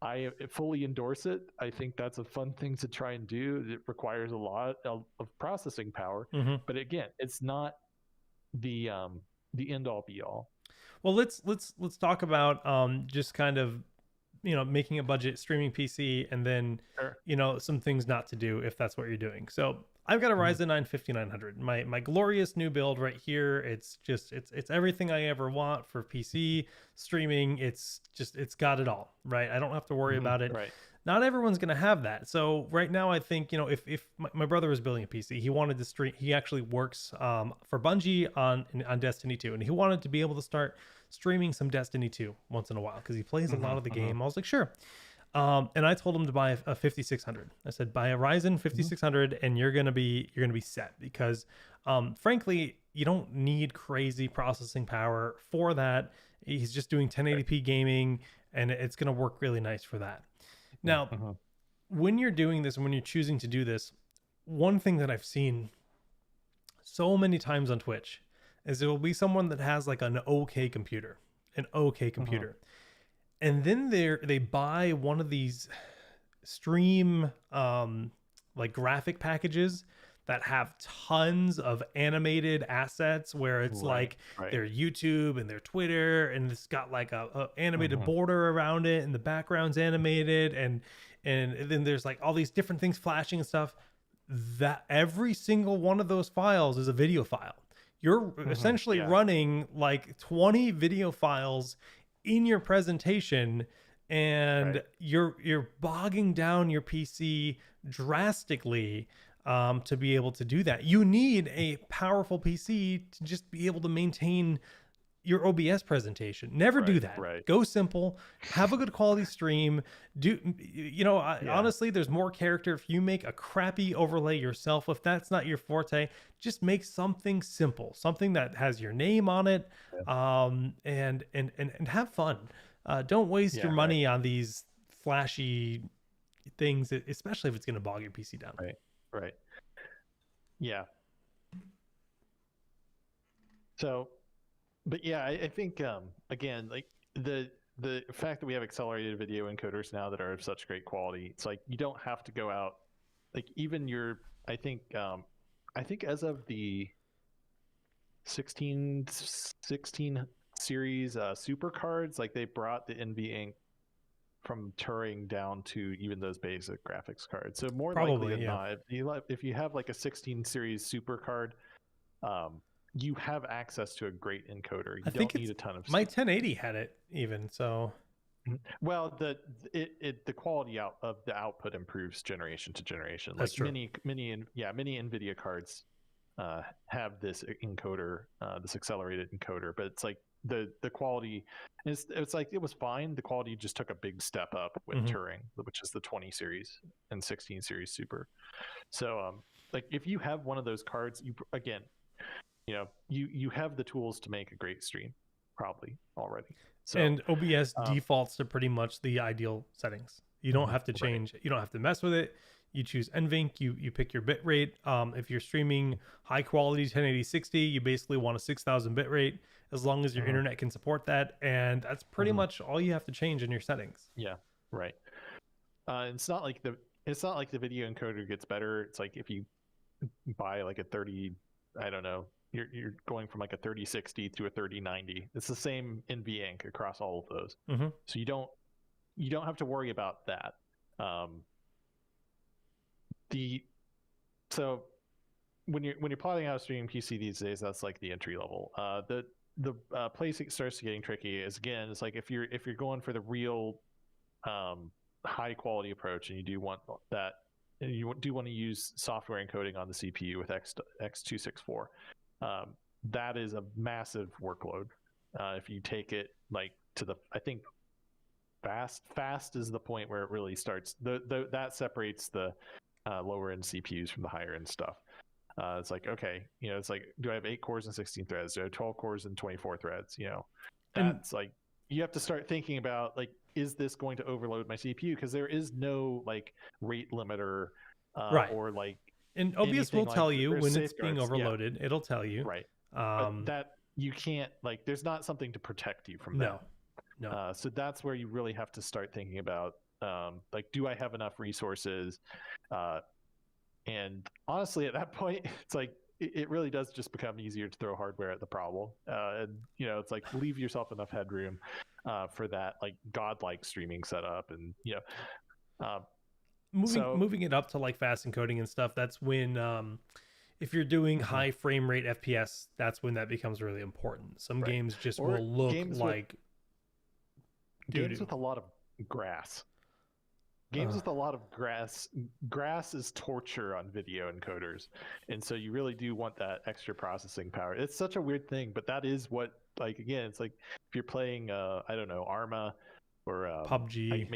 I fully endorse it. I think that's a fun thing to try and do. It requires a lot of processing power, but again, it's not the end all be all.
Well, let's talk about just kind of making a budget streaming PC, and then some things not to do if that's what you're doing. So I've got a Ryzen 9 5900, my glorious new build right here. It's just it's everything I ever want for PC streaming. It's got it all, right? I don't have to worry about it.
Right.
Not everyone's going to have that. So right now, I think, if my brother was building a PC, he wanted to stream. He actually works for Bungie on Destiny 2, and he wanted to be able to start streaming some Destiny 2 once in a while because he plays a lot of the game. I was like, sure. And I told him to buy a 5600. I said, buy a Ryzen 5600 and you're going to be set because, frankly, you don't need crazy processing power for that. He's just doing 1080p gaming and it's going to work really nice for that. Now, when you're doing this and when you're choosing to do this, one thing that I've seen so many times on Twitch is there will be someone that has like an okay computer. And then they buy one of these stream like graphic packages that have tons of animated assets where it's their YouTube and their Twitter, and it's got like a animated border around it and the background's animated, and then there's like all these different things flashing and stuff. That every single one of those files is a video file. You're essentially running like 20 video files in your presentation, and you're bogging down your PC drastically to be able to do that. You need a powerful PC to just be able to maintain your OBS presentation. Never do that. Go simple, have a good quality stream. Honestly, there's more character if you make a crappy overlay yourself. If that's not your forte, just make something simple, something that has your name on it, and have fun. Don't waste your money on these flashy things, especially if it's going to bog your PC down.
Right. Yeah. So, but yeah, I think again, like the fact that we have accelerated video encoders now that are of such great quality, it's like you don't have to go out, like even I think as of the 16 series super cards. Like they brought the NVInc from Turing down to even those basic graphics cards. So more likely than not, if you have like a 16 series super card, you have access to a great encoder. You don't need a ton of.
My 1080 had it even so.
Well, the quality of the output improves generation to generation.
That's true.
Many NVIDIA cards have this encoder, this accelerated encoder, but it's like the quality it's like it was fine. The quality just took a big step up with Turing, which is the 20 series and 16 series super. So like if you have one of those cards, you have the tools to make a great stream probably already. So,
and OBS defaults to pretty much the ideal settings. You don't have to change. You don't have to mess with it. You choose NVInc. You pick your bit rate. If you're streaming high quality 1080 60, you basically want a 6,000 bit rate as long as your internet can support that. And that's pretty much all you have to change in your settings.
Yeah, right. It's not like the video encoder gets better. It's like if you buy like a 30, I don't know, you're going from like a 3060 to a 3090. It's the same NVInc across all of those. So you don't have to worry about that. So when you're plotting out a streaming PC these days, that's like the entry level. The place it starts getting tricky is, again, it's like if you're going for the real high quality approach, and you do want that, and you do want to use software encoding on the CPU with X264. That is a massive workload. If you take it like to I think fast is the point where it really starts. That separates the lower end CPUs from the higher end stuff. It's like, okay, it's like, do I have 8 cores and 16 threads? Do I have 12 cores and 24 threads? That's like, you have to start thinking about, like, is this going to overload my CPU? Because there is no like rate limiter or like.
And OBS will tell you when it's being overloaded. It'll tell you.
Right. But that you can't, like, there's not something to protect you from that.
No.
So that's where you really have to start thinking about, like, do I have enough resources? And honestly, at that point, it's like, it really does just become easier to throw hardware at the problem. And, it's like, leave yourself enough headroom for that, like, godlike streaming setup. And,
moving it up to like fast encoding and stuff, that's when if you're doing high frame rate FPS, that's when that becomes really important. Some games just will look like
games with a lot of grass. With a lot of grass is torture on video encoders, and so you really do want that extra processing power. It's such a weird thing, but that is what, like, again, it's like if you're playing I don't know, Arma or
PUBG,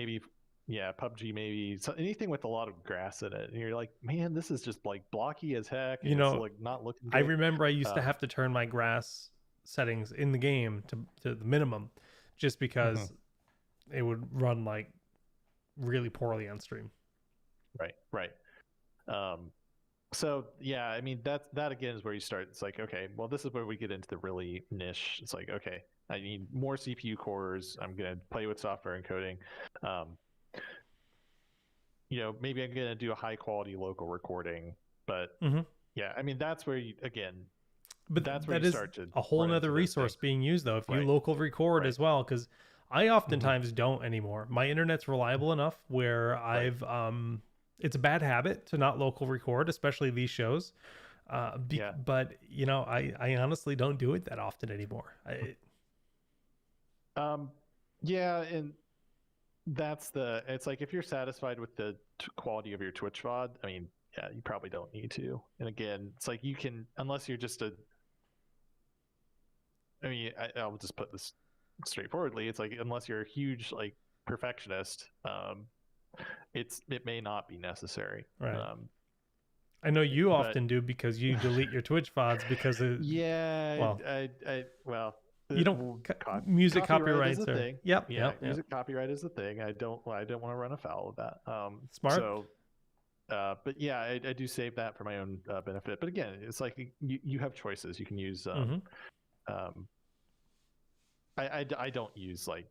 PUBG, maybe, so anything with a lot of grass in it, and you're like, man, this is just like blocky as heck. And it's like not looking good.
I remember I used to have to turn my grass settings in the game to the minimum, just because it would run like really poorly on stream.
Right. So yeah, I mean, that again is where you start. It's like, okay, well, this is where we get into the really niche. It's like, okay, I need more CPU cores. I'm gonna play with software encoding. Maybe I'm gonna do a high quality local recording, but yeah, I mean, that's where you, again,
but
that's where
that
you
is
start to
a whole nother resource being used, though, if you local record as well, because I oftentimes don't anymore. My internet's reliable enough where I've it's a bad habit to not local record, especially these shows. But I honestly don't do it that often anymore.
And it's like, if you're satisfied with the quality of your Twitch VOD, I mean, yeah, you probably don't need to. And again, it's like, you can, unless you're just I'll just put this straightforwardly. It's like, unless you're a huge like perfectionist, it may not be necessary.
Right. I know you often do, because you delete your Twitch VODs because of you don't music copyrights
is a thing.
Yep.
Music copyright is a thing. I don't want to run afoul of that.
Smart.
So, but yeah, I do save that for my own benefit. But again, it's like you have choices. You can use. I don't use like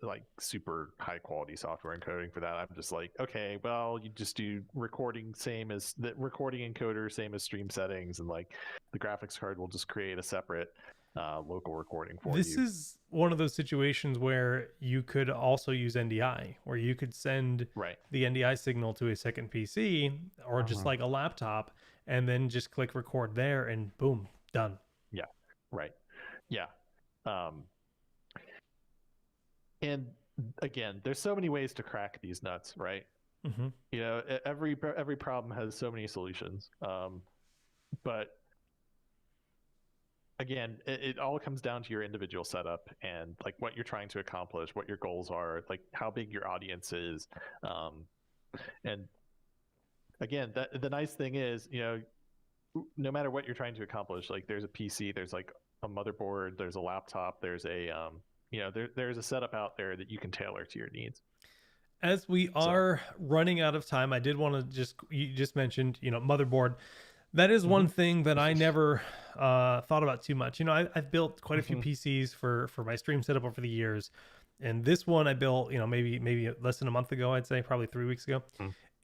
like super high quality software encoding for that. I'm just like, okay, well, you just do recording, same as the recording encoder, same as stream settings, and like the graphics card will just create a separate local recording for you.
This is one of those situations where you could also use NDI, where you could send the NDI signal to a second PC or just like a laptop, and then just click record there, and boom, done.
Yeah, right. Yeah. And again, there's so many ways to crack these nuts, right? You know, every problem has so many solutions. But again, it all comes down to your individual setup and like what you're trying to accomplish, what your goals are, like how big your audience is. And again, the nice thing is, you know, no matter what you're trying to accomplish, like there's a PC, there's like a motherboard, there's a laptop, there's a you know, there's a setup out there that you can tailor to your needs.
As we are running out of time, I did want to you just mentioned, you know, motherboard. That is one thing that I never thought about too much. You know, I've built quite a few PCs for my stream setup over the years. And this one I built, you know, maybe less than a month ago, I'd say probably 3 weeks ago.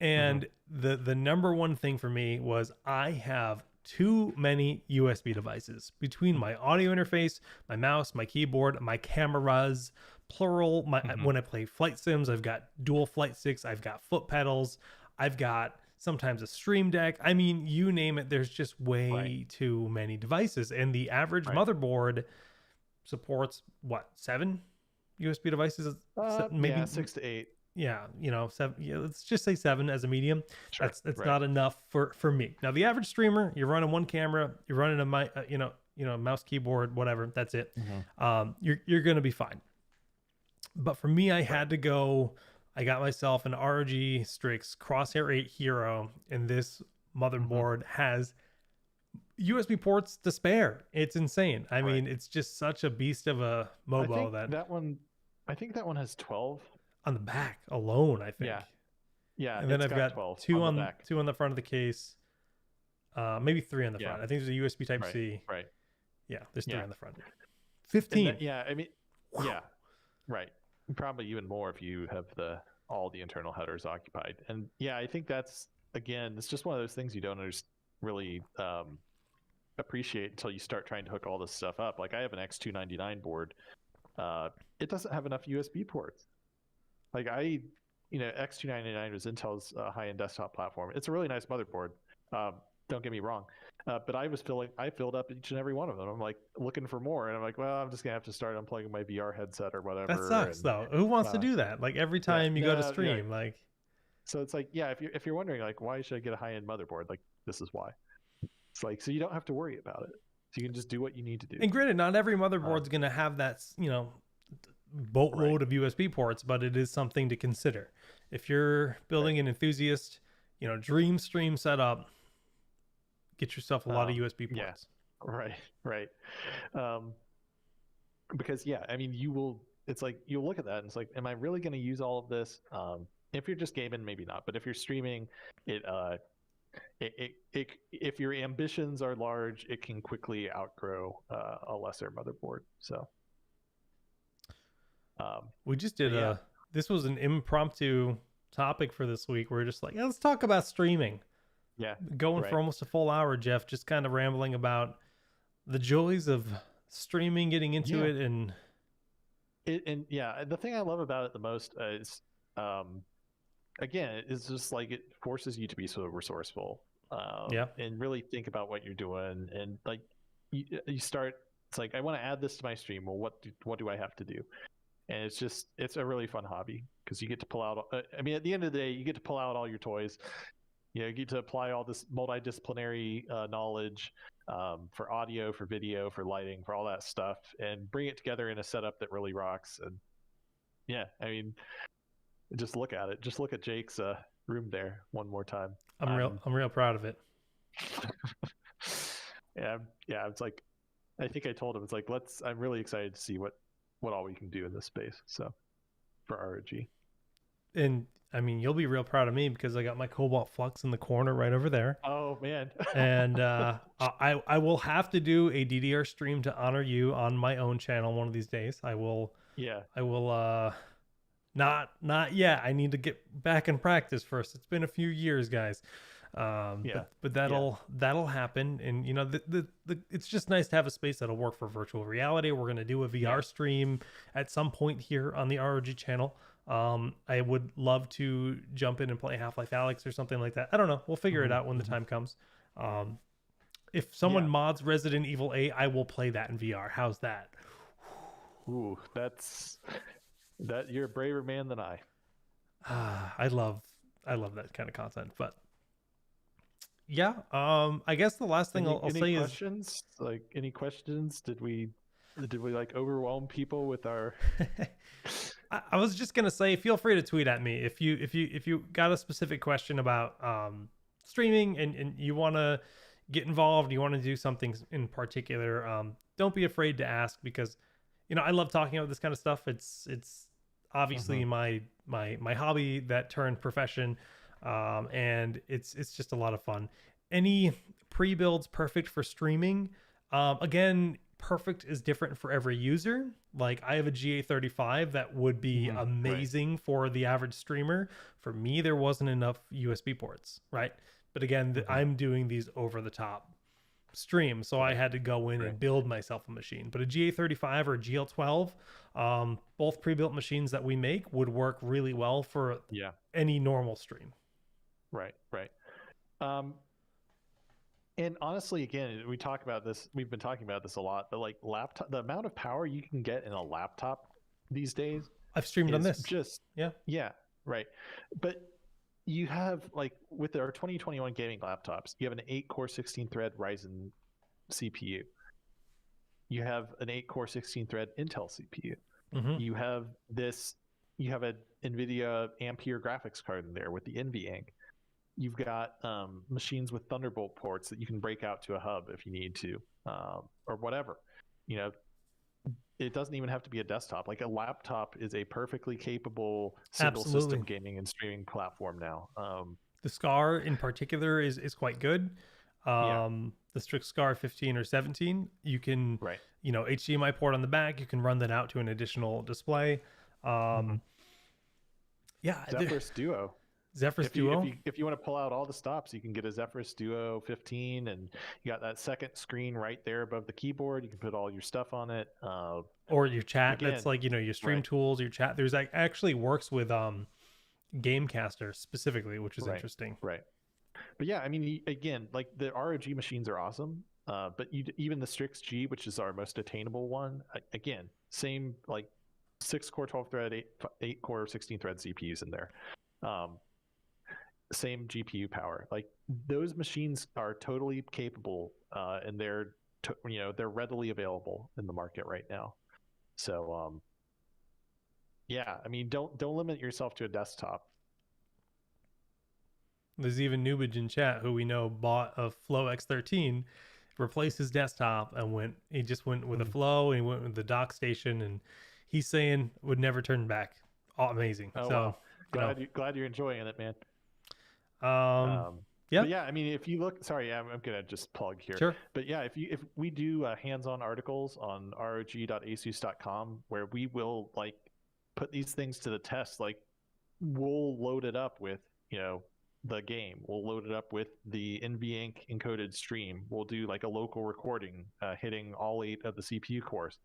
And the number one thing for me was I have too many USB devices between my audio interface, my mouse, my keyboard, my cameras, plural. When I play flight sims, I've got dual flight sticks, I've got foot pedals, I've got sometimes a stream deck. I mean, you name it, there's just way too many devices. And the average motherboard supports what, 7 USB devices?
Maybe 6 to 8.
Yeah, you know, 7. Yeah, let's just say 7 as a medium. Sure, that's not enough for me. Now, the average streamer, you're running one camera, you're running a mouse, keyboard, whatever. That's it. You're going to be fine. But for me, I had to go. I got myself an ROG Strix Crosshair 8 Hero, and this motherboard has USB ports to spare. It's insane. I mean, it's just such a beast of a MOBO
I think that one has 12
on the back alone. I think. Yeah. And then I've got 2 on the front of the case. Maybe 3 on the front. I think there's a USB Type C.
Right.
Yeah, there's 3 on the front. 15.
I mean, right. Probably even more if you have all the internal headers occupied. And yeah, I think that's, again, it's just one of those things you don't really appreciate until you start trying to hook all this stuff up. Like I have an X299 board. It doesn't have enough USB ports. Like X299 is Intel's high-end desktop platform. It's a really nice motherboard. Don't get me wrong. But I filled up each and every one of them. I'm like looking for more, and I'm like, well, I'm just gonna have to start unplugging my VR headset or whatever.
That sucks, though. Who wants to do that? Like every time you go to stream, like.
So it's like, if you're wondering, like, why should I get a high-end motherboard? Like, this is why. It's like, so you don't have to worry about it. So you can just do what you need to do.
And granted, not every motherboard's gonna have that, boatload of USB ports, but it is something to consider. If you're building an enthusiast, dream stream setup, get yourself a lot of USB ports.
Right. Because it's like you'll look at that and it's like, am I really going to use all of this? If you're just gaming, maybe not. But if you're streaming, if your ambitions are large, it can quickly outgrow a lesser motherboard. So
we just did this was an impromptu topic for this week. We're just like, let's talk about streaming.
Yeah.
Going for almost a full hour, Jeff, just kind of rambling about the joys of streaming, getting into it. And
the thing I love about it the most is, again, it's just like it forces you to be so resourceful. And really think about what you're doing. And like you start, it's like, I want to add this to my stream. Well, what do I have to do? And it's a really fun hobby because you get to pull out, at the end of the day, you get to pull out all your toys. You get to apply all this multidisciplinary knowledge for audio, for video, for lighting, for all that stuff, and bring it together in a setup that really rocks. And just look at it. Just look at Jake's room there one more time.
I'm real proud of it.
It's like, I think I told him, it's like, I'm really excited to see what all we can do in this space. So for ROG.
and I mean, you'll be real proud of me because I got my Cobalt Flux in the corner right over there.
Oh man.
And I will have to do a DDR stream to honor you on my own channel one of these days. I will.
Yeah.
I will. Not yet. I need to get back in practice first. It's been a few years, guys. But that'll happen. And you know, the it's just nice to have a space that'll work for virtual reality. We're gonna do a VR stream at some point here on the ROG channel. I would love to jump in and play Half-Life Alyx or something like that. I don't know. We'll figure it out when the time comes. If someone mods Resident Evil 8, I will play that in VR. How's that?
Ooh, you're a braver man than I.
I love that kind of content. But yeah, I guess the last thing I'll say
is any questions? Did we like overwhelm people with our
I was just gonna say, feel free to tweet at me if you got a specific question about streaming and you want to get involved, you want to do something in particular. Don't be afraid to ask, because you know I love talking about this kind of stuff. It's obviously my hobby that turned profession, and it's just a lot of fun. Any pre-builds perfect for streaming? Again, perfect is different for every user. Like I have a GA35 that would be amazing for the average streamer. For me, there wasn't enough USB ports, right? But again, I'm doing these over the top streams, so I had to go in and build myself a machine. But a GA35 or a GL12, both pre-built machines that we make would work really well for any normal stream.
Right. And honestly, again, we've been talking about this a lot, but like the amount of power you can get in a laptop these days.
I've streamed on this.
Right. But you have, like, with our 2021 gaming laptops, you have an 8-core 16-thread Ryzen CPU. You have an 8-core 16-thread Intel CPU. You have an NVIDIA Ampere graphics card in there with the NVENC. You've got machines with Thunderbolt ports that you can break out to a hub if you need to, or whatever. You know, it doesn't even have to be a desktop. Like a laptop is a perfectly capable single system gaming and streaming platform now.
The Scar in particular is quite good. The Strix Scar 15 or 17, you can, you know, HDMI port on the back. You can run that out to an additional display.
Zephyrus Duo. If you want to pull out all the stops, you can get a Zephyrus Duo 15, and you got that second screen right there above the keyboard. You can put all your stuff on it.
Or your chat. That's like, you know, your stream tools, your chat. There's actually works with Gamecaster specifically, which is interesting.
Right. But yeah, I mean, again, like the ROG machines are awesome. But even the Strix G, which is our most attainable one, again, same like 6-core 12-thread, 8-core 16-thread CPUs in there. Same GPU power. Like those machines are totally capable, and they're readily available in the market right now. So I mean, don't limit yourself to a desktop.
There's even Nubage in chat who we know bought a Flow X13, replaced his desktop, and he just went with a Flow, and he went with the dock station, and he's saying would never turn back. Amazing.
Wow. Glad you're enjoying it, man.
Yeah.
But yeah, I mean, if you look, sorry, I'm gonna just plug here.
Sure.
But yeah, if we do hands-on articles on rog.asus.com where we will like put these things to the test, like we'll load it up with, you know, the game. We'll load it up with the NVENC encoded stream. We'll do like a local recording, hitting all 8 of the CPU cores.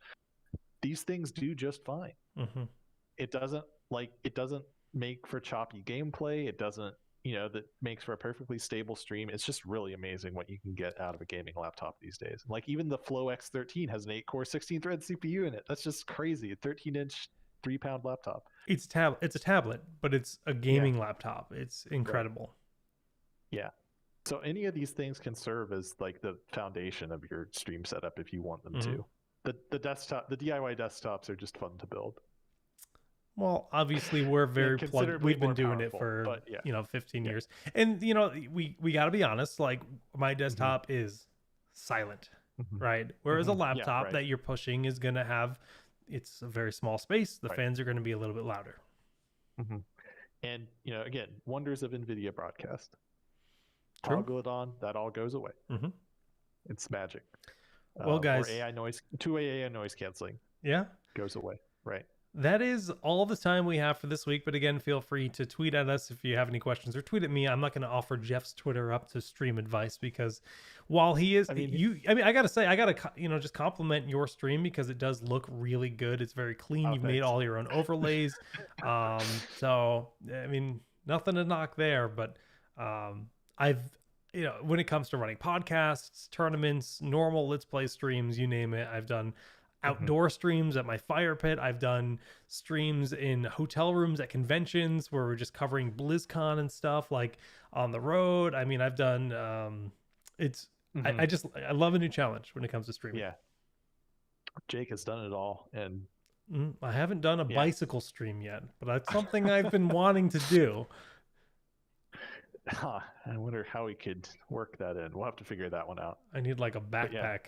These things do just fine. It doesn't make for choppy gameplay. It doesn't, that makes for a perfectly stable stream. It's just really amazing what you can get out of a gaming laptop these days. Like even the Flow X13 has an 8-core 16-thread CPU in it. That's just crazy. A 13-inch 3-pound laptop.
It's a tablet, but it's a gaming laptop. It's incredible.
Yeah. So any of these things can serve as like the foundation of your stream setup if you want them to. The DIY desktops are just fun to build.
Well, obviously we're very plugged. We've been doing it for 15 years, and we got to be honest. Like my desktop is silent, right? Whereas a laptop that you're pushing is gonna have, it's a very small space. The fans are going to be a little bit louder.
And again, wonders of NVIDIA broadcast.
True.
Toggle it on, that all goes away.
Mm-hmm.
It's magic.
Well, guys,
or AI noise, two-way AI noise canceling.
Yeah,
goes away. Right.
that is all the time we have for this week. But again, feel free to tweet at us if you have any questions, or tweet at me. I'm not going to offer Jeff's Twitter up to stream advice, because while he is, I gotta say, I gotta just compliment your stream, because it does look really good. It's very clean. You've made all your own overlays. So I mean, nothing to knock there. But I've when it comes to running podcasts, tournaments, normal Let's Play streams, you name it, I've done outdoor streams at my fire pit. I've done streams in hotel rooms at conventions where we're just covering BlizzCon and stuff, like on the road. I mean, I've done I love a new challenge when it comes to streaming.
Yeah. Jake has done it all, and
I haven't done a bicycle stream yet, but that's something I've been wanting to do.
I wonder how we could work that in. We'll have to figure that one out.
I need like a backpack.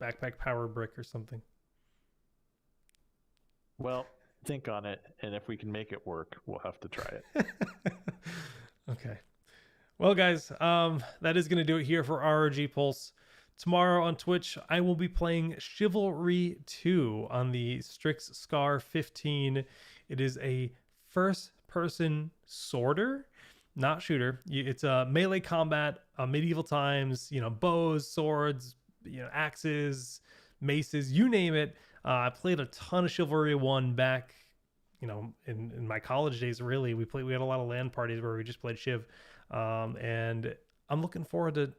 Backpack power brick or something.
Well, think on it, and if we can make it work, we'll have to try it.
Okay. Well, guys, that is going to do it here for ROG Pulse. Tomorrow on Twitch, I will be playing Chivalry 2 on the Strix Scar 15. It is a first-person sworder, not shooter. It's a melee combat, medieval times, bows, swords, axes, maces, you name it. I played a ton of Chivalry 1 back, in my college days. Really, we had a lot of LAN parties where we just played Shiv, and I'm looking forward to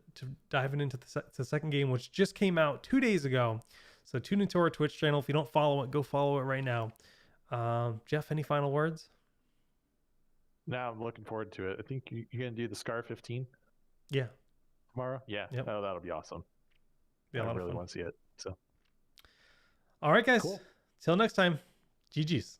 diving into the second game, which just came out 2 days ago. So tune into our Twitch channel. If you don't follow it, go follow it right now. Jeff, any final words?
No, I'm looking forward to it. I think you're gonna do the Scar 15.
Yeah.
Tomorrow. Yeah. Yep. Oh, that'll be awesome.
Yeah,
I really want to see it. So.
All right, guys.
Cool.
Till next time. GG's.